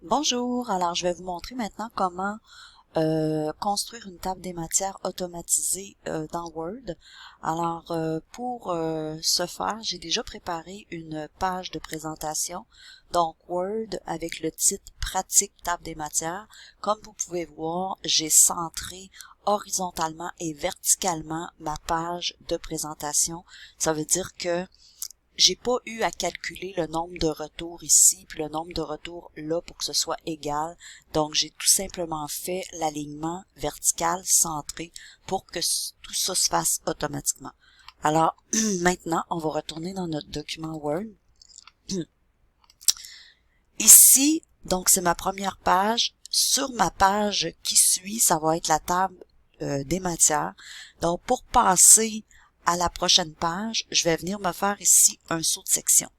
Bonjour, alors je vais vous montrer maintenant comment construire une table des matières automatisée dans Word. Alors pour ce faire, j'ai déjà préparé une page de présentation, donc Word avec le titre Pratique table des matières. Comme vous pouvez voir, j'ai centré horizontalement et verticalement ma page de présentation. Ça veut dire que j'ai pas eu à calculer le nombre de retours ici, puis le nombre de retours là pour que ce soit égal. Donc, j'ai tout simplement fait l'alignement vertical centré pour que tout ça se fasse automatiquement. Alors, maintenant, on va retourner dans notre document Word. Ici, donc c'est ma première page. Sur ma page qui suit, ça va être la table des matières. Donc, pour passer à la prochaine page, je vais venir me faire ici un saut de section.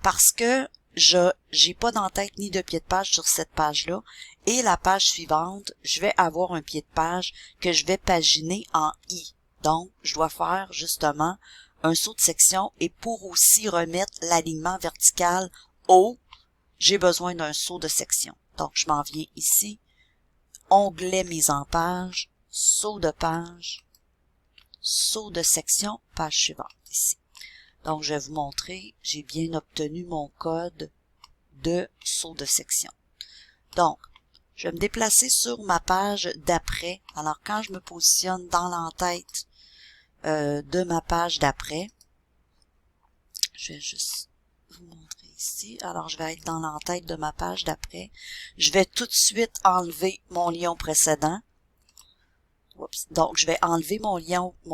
Parce que j'ai pas d'entête ni de pied de page sur cette page-là. Et la page suivante, je vais avoir un pied de page que je vais paginer en I. Donc, je dois faire justement un saut de section et pour aussi remettre l'alignement vertical haut, j'ai besoin d'un saut de section. Donc, je m'en viens ici, onglet mise en page, saut de page, saut de section, page suivante ici. Donc, je vais vous montrer, j'ai bien obtenu mon code de saut de section. Donc, je vais me déplacer sur ma page d'après. Alors, quand je me positionne dans l'entête de ma page d'après, je vais juste vous montrer ici. Alors, je vais être dans l'entête de ma page d'après. Je vais tout de suite enlever mon lion précédent. Oups. Donc, je vais enlever mon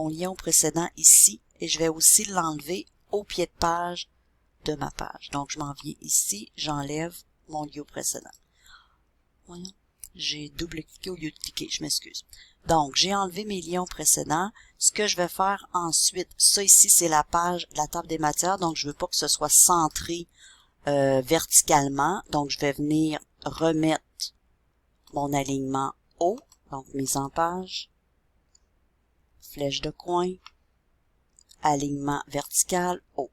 lion précédent ici et je vais aussi l'enlever au pied de page de ma page. Donc, je m'en viens ici, j'enlève mon lion précédent. Voyons, j'ai double-cliqué au lieu de cliquer, je m'excuse. Donc, j'ai enlevé mes lions précédents. Ce que je vais faire ensuite, ça ici, c'est la page, la table des matières, donc je veux pas que ce soit centré verticalement. Donc, je vais venir remettre mon alignement haut, donc mise en page, flèche de coin, alignement vertical haut.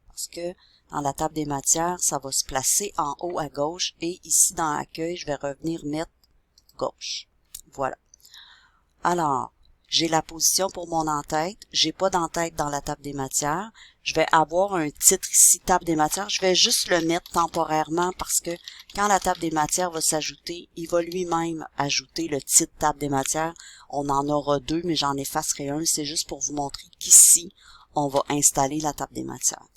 Parce que dans la table des matières, ça va se placer en haut à gauche et ici dans Accueil, je vais revenir mettre gauche. Voilà. Alors, j'ai la position pour mon en-tête. J'ai pas d'en-tête dans la table des matières. Je vais avoir un titre ici, table des matières. Je vais juste le mettre temporairement parce que quand la table des matières va s'ajouter, il va lui-même ajouter le titre table des matières. On en aura deux, mais j'en effacerai un. C'est juste pour vous montrer qu'ici, on va installer la table des matières.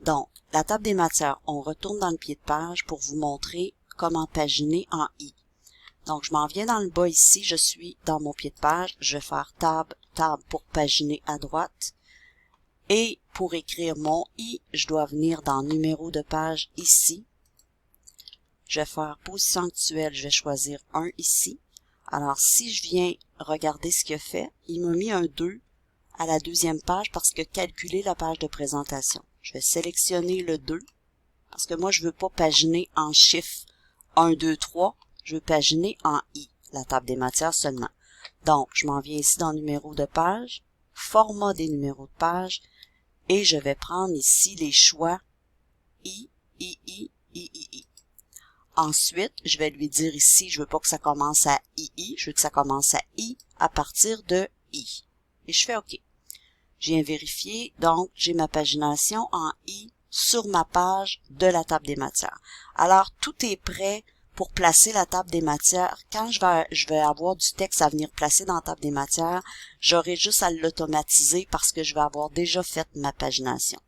Donc, la table des matières, on retourne dans le pied de page pour vous montrer comment paginer en I. Donc, je m'en viens dans le bas ici, je suis dans mon pied de page, je vais faire tab pour paginer à droite. Et pour écrire mon I, je dois venir dans numéro de page ici. Je vais faire position actuelle, je vais choisir 1 ici. Alors, si je viens regarder ce qu'il a fait, il m'a mis un 2 à la deuxième page parce que calculer la page de présentation. Je vais sélectionner le 2 parce que moi, je veux pas paginer en chiffres 1, 2, 3. Je veux paginer en I, la table des matières seulement. Donc, je m'en viens ici dans numéro de page, format des numéros de page, et je vais prendre ici les choix I, I, I, I, I, I. Ensuite, je vais lui dire ici, je veux pas que ça commence à II, je veux que ça commence à I à partir de I. Et je fais OK. Je viens vérifier, donc j'ai ma pagination en I sur ma page de la table des matières. Alors, tout est prêt pour placer la table des matières. Quand je vais avoir du texte à venir placer dans la table des matières, j'aurai juste à l'automatiser parce que je vais avoir déjà fait ma pagination.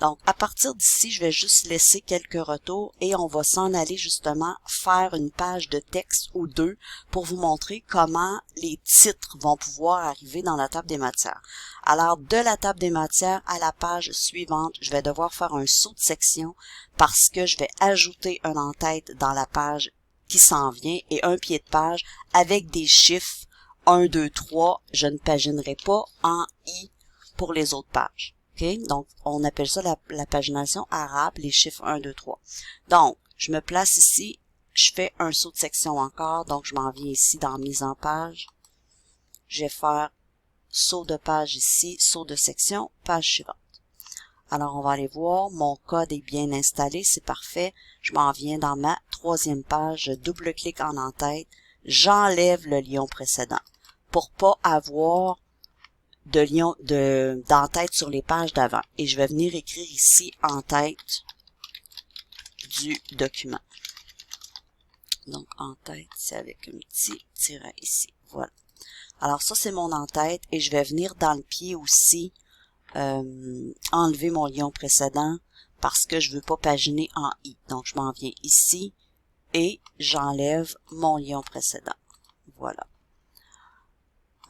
Donc, à partir d'ici, je vais juste laisser quelques retours et on va s'en aller justement faire une page de texte ou deux pour vous montrer comment les titres vont pouvoir arriver dans la table des matières. Alors, de la table des matières à la page suivante, je vais devoir faire un saut de section parce que je vais ajouter un en-tête dans la page qui s'en vient et un pied de page avec des chiffres 1, 2, 3. Je ne paginerai pas en I pour les autres pages. Okay? Donc, on appelle ça la pagination arabe, les chiffres 1, 2, 3. Donc, je me place ici, je fais un saut de section encore, donc je m'en viens ici dans mise en page. Je vais faire saut de page ici, saut de section, page suivante. Alors, on va aller voir, mon code est bien installé, c'est parfait. Je m'en viens dans ma troisième page, je double-clique en en-tête, j'enlève le lion précédent pour pas avoir de lion d'en-tête sur les pages d'avant. Et je vais venir écrire ici en tête du document. Donc, en tête, c'est avec un petit tiret ici. Voilà. Alors, ça, c'est mon en-tête et je vais venir dans le pied aussi enlever mon lion précédent parce que je veux pas paginer en I. Donc, je m'en viens ici et j'enlève mon lion précédent. Voilà.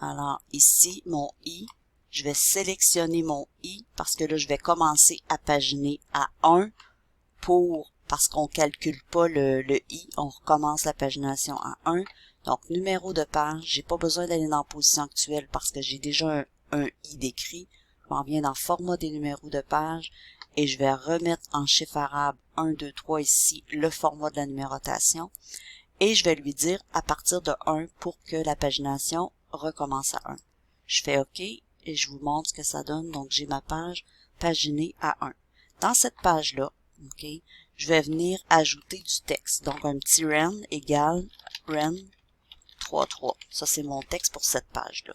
Alors, ici, mon I, je vais sélectionner mon I parce que là, je vais commencer à paginer à 1 parce qu'on calcule pas le I, on recommence la pagination à 1. Donc, numéro de page, j'ai pas besoin d'aller dans la position actuelle parce que j'ai déjà un I décrit. Je m'en viens dans format des numéros de page et je vais remettre en chiffre arabe 1, 2, 3 ici le format de la numérotation et je vais lui dire à partir de 1 pour que la pagination recommence à 1. Je fais OK et je vous montre ce que ça donne. Donc, j'ai ma page paginée à 1. Dans cette page-là, OK, je vais venir ajouter du texte. Donc, un petit ren égale ren 3.3. Ça, c'est mon texte pour cette page-là.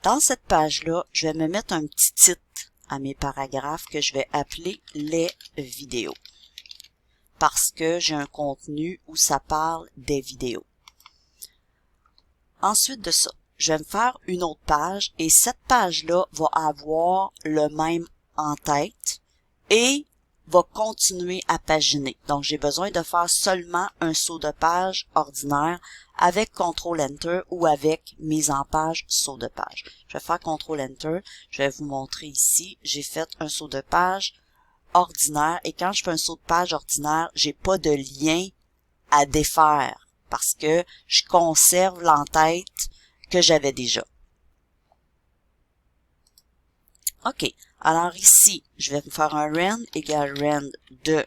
Dans cette page-là, je vais me mettre un petit titre à mes paragraphes que je vais appeler les vidéos. Parce que j'ai un contenu où ça parle des vidéos. Ensuite de ça, je vais me faire une autre page et cette page-là va avoir le même en tête et va continuer à paginer. Donc, j'ai besoin de faire seulement un saut de page ordinaire avec CTRL-ENTER ou avec mise en page, saut de page. Je vais faire CTRL-ENTER. Je vais vous montrer ici. J'ai fait un saut de page ordinaire et quand je fais un saut de page ordinaire, j'ai pas de lien à défaire parce que je conserve l'entête que j'avais déjà. OK. Alors ici, je vais faire un ren égale ren de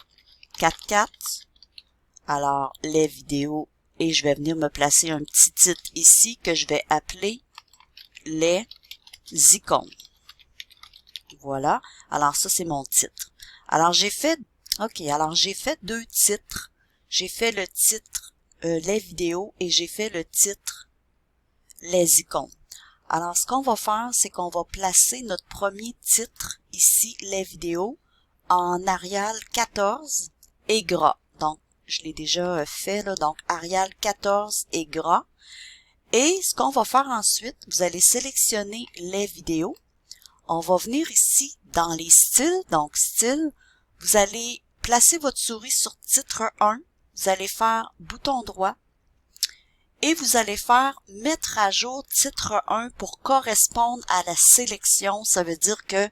4.4. Alors, les vidéos, et je vais venir me placer un petit titre ici que je vais appeler les icônes. Voilà. Alors, ça, c'est mon titre. Alors, j'ai fait deux titres. J'ai fait le titre les vidéos et j'ai fait le titre les icônes. Alors, ce qu'on va faire, c'est qu'on va placer notre premier titre, ici, les vidéos, en Arial 14 et gras. Donc, je l'ai déjà fait, là, donc Arial 14 et gras. Et ce qu'on va faire ensuite, vous allez sélectionner les vidéos. On va venir ici dans les styles, donc style, vous allez placer votre souris sur titre 1, vous allez faire bouton droit, et vous allez faire mettre à jour titre 1 pour correspondre à la sélection. Ça veut dire que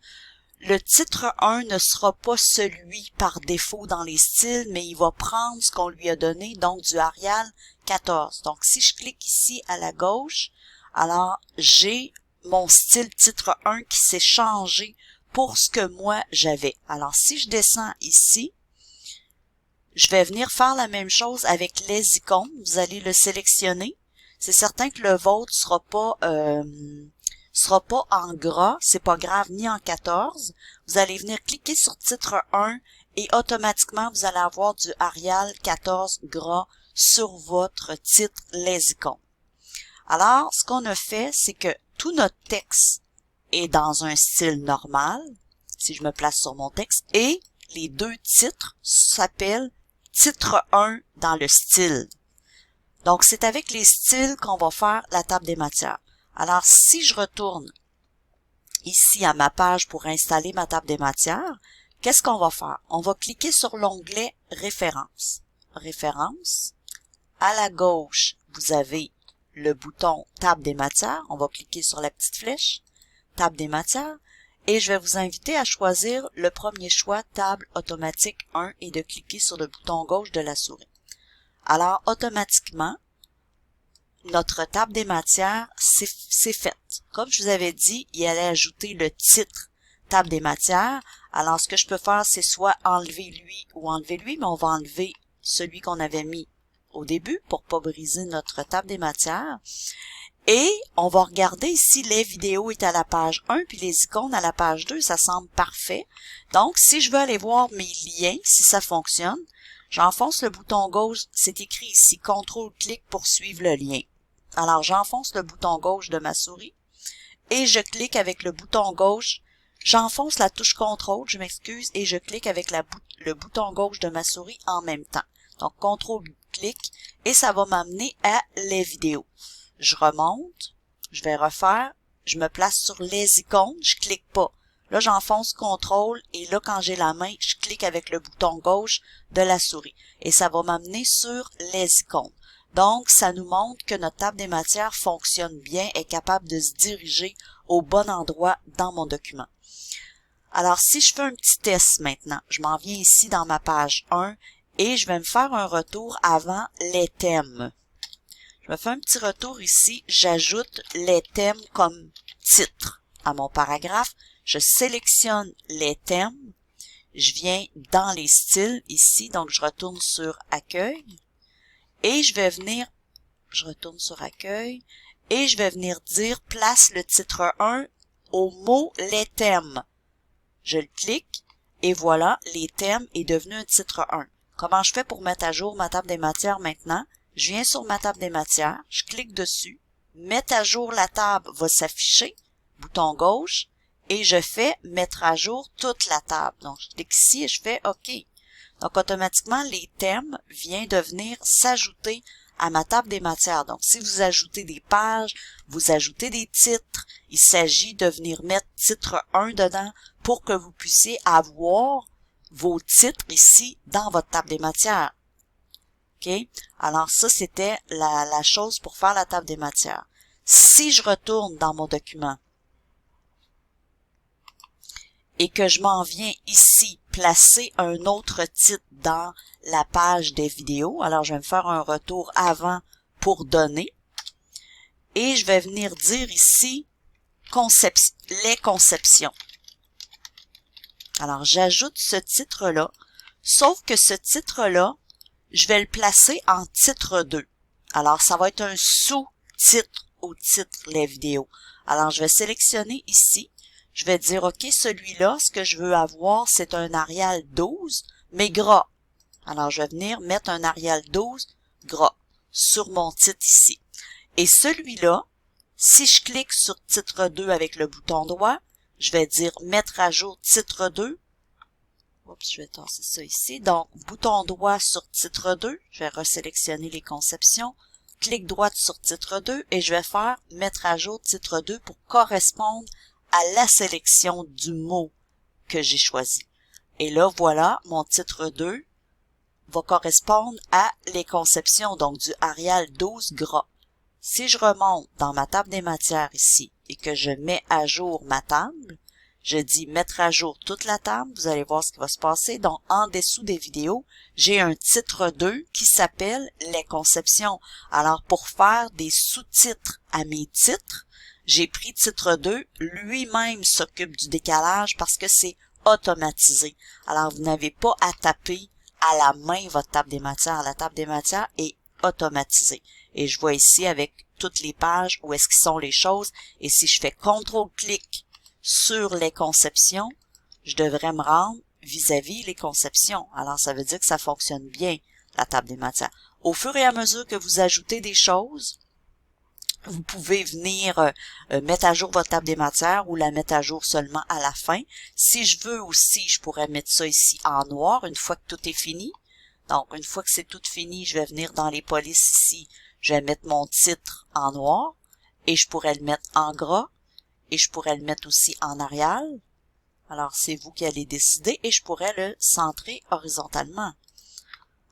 le titre 1 ne sera pas celui par défaut dans les styles, mais il va prendre ce qu'on lui a donné, donc du Arial 14. Donc, si je clique ici à la gauche, alors j'ai mon style titre 1 qui s'est changé pour ce que moi j'avais. Alors, si je descends ici, je vais venir faire la même chose avec les icônes. Vous allez le sélectionner. C'est certain que le vôtre sera pas en gras. C'est pas grave, ni en 14. Vous allez venir cliquer sur titre 1 et automatiquement, vous allez avoir du Arial 14 gras sur votre titre les icônes. Alors, ce qu'on a fait, c'est que tout notre texte est dans un style normal. Si je me place sur mon texte. Et les deux titres s'appellent titre 1 dans le style. Donc, c'est avec les styles qu'on va faire la table des matières. Alors, si je retourne ici à ma page pour installer ma table des matières, qu'est-ce qu'on va faire? On va cliquer sur l'onglet Références. Références. À la gauche, vous avez le bouton Table des matières. On va cliquer sur la petite flèche, Table des matières. Et je vais vous inviter à choisir le premier choix, Table automatique 1, et de cliquer sur le bouton gauche de la souris. Alors, automatiquement, notre table des matières, c'est fait. Comme je vous avais dit, il allait ajouter le titre Table des matières. Alors, ce que je peux faire, c'est soit enlever lui ou enlever lui, mais on va enlever celui qu'on avait mis au début pour pas briser notre table des matières. Et on va regarder ici, les vidéos est à la page 1, puis les icônes à la page 2, ça semble parfait. Donc, si je veux aller voir mes liens, si ça fonctionne, j'enfonce le bouton gauche, c'est écrit ici, CTRL-clic pour suivre le lien. Alors, j'enfonce le bouton gauche de ma souris, et je clique avec le bouton gauche, j'enfonce la touche CTRL, je m'excuse, et je clique avec le bouton gauche de ma souris en même temps. Donc, CTRL-clic, et ça va m'amener à les vidéos. Je remonte, je vais refaire, je me place sur les icônes, je clique pas. Là, j'enfonce CTRL et là, quand j'ai la main, je clique avec le bouton gauche de la souris. Et ça va m'amener sur les icônes. Donc, ça nous montre que notre table des matières fonctionne bien, est capable de se diriger au bon endroit dans mon document. Alors, si je fais un petit test maintenant, je m'en viens ici dans ma page 1 et je vais me faire un retour avant les thèmes. Je me fais un petit retour ici, j'ajoute les thèmes comme titre à mon paragraphe, je sélectionne les thèmes, je viens dans les styles ici, donc je retourne sur accueil, et je vais venir, je retourne sur accueil, et je vais venir dire place le titre 1 au mot les thèmes. Je le clique, et voilà, les thèmes est devenu un titre 1. Comment je fais pour mettre à jour ma table des matières maintenant? Je viens sur ma table des matières, je clique dessus, mettre à jour la table va s'afficher, bouton gauche, et je fais mettre à jour toute la table. Donc, je clique ici et je fais OK. Donc, automatiquement, les thèmes viennent de venir s'ajouter à ma table des matières. Donc, si vous ajoutez des pages, vous ajoutez des titres, il s'agit de venir mettre titre 1 dedans pour que vous puissiez avoir vos titres ici dans votre table des matières. OK? Alors ça, c'était la chose pour faire la table des matières. Si je retourne dans mon document et que je m'en viens ici placer un autre titre dans la page des vidéos, alors je vais me faire un retour avant pour donner et je vais venir dire ici les conceptions. Alors j'ajoute ce titre-là, sauf que ce titre-là, je vais le placer en titre 2. Alors, ça va être un sous-titre au titre les vidéos. Alors, je vais sélectionner ici. Je vais dire, OK, celui-là, ce que je veux avoir, c'est un Arial 12, mais gras. Alors, je vais venir mettre un Arial 12 gras sur mon titre ici. Et celui-là, si je clique sur titre 2 avec le bouton droit, je vais dire mettre à jour titre 2. Oups, je vais tasser ça ici. Donc, bouton droit sur titre 2, je vais resélectionner les conceptions, clic droit sur titre 2 et je vais faire mettre à jour titre 2 pour correspondre à la sélection du mot que j'ai choisi. Et là, voilà, mon titre 2 va correspondre à les conceptions, donc du Arial 12 gras. Si je remonte dans ma table des matières ici et que je mets à jour ma table, je dis mettre à jour toute la table, vous allez voir ce qui va se passer. Donc, en dessous des vidéos, j'ai un titre 2 qui s'appelle les conceptions. Alors, pour faire des sous-titres à mes titres, j'ai pris titre 2, lui-même s'occupe du décalage parce que c'est automatisé. Alors, vous n'avez pas à taper à la main votre table des matières. La table des matières est automatisée. Et je vois ici avec toutes les pages où est-ce qu'ils sont les choses. Et si je fais CTRL-clic sur les conceptions, je devrais me rendre vis-à-vis les conceptions. Alors, ça veut dire que ça fonctionne bien, la table des matières. Au fur et à mesure que vous ajoutez des choses, vous pouvez venir mettre à jour votre table des matières ou la mettre à jour seulement à la fin. Si je veux aussi, je pourrais mettre ça ici en noir une fois que tout est fini. Donc, une fois que c'est tout fini, je vais venir dans les polices ici. Je vais mettre mon titre en noir et je pourrais le mettre en gras. Et je pourrais le mettre aussi en Arial. Alors, c'est vous qui allez décider et je pourrais le centrer horizontalement.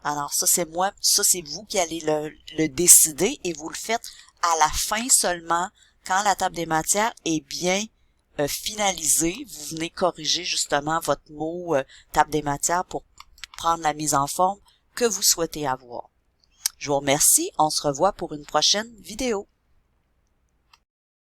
Alors, ça, c'est moi, ça, c'est vous qui allez le décider et vous le faites à la fin seulement quand la table des matières est bien finalisée. Vous venez corriger justement votre mot table des matières pour prendre la mise en forme que vous souhaitez avoir. Je vous remercie. On se revoit pour une prochaine vidéo.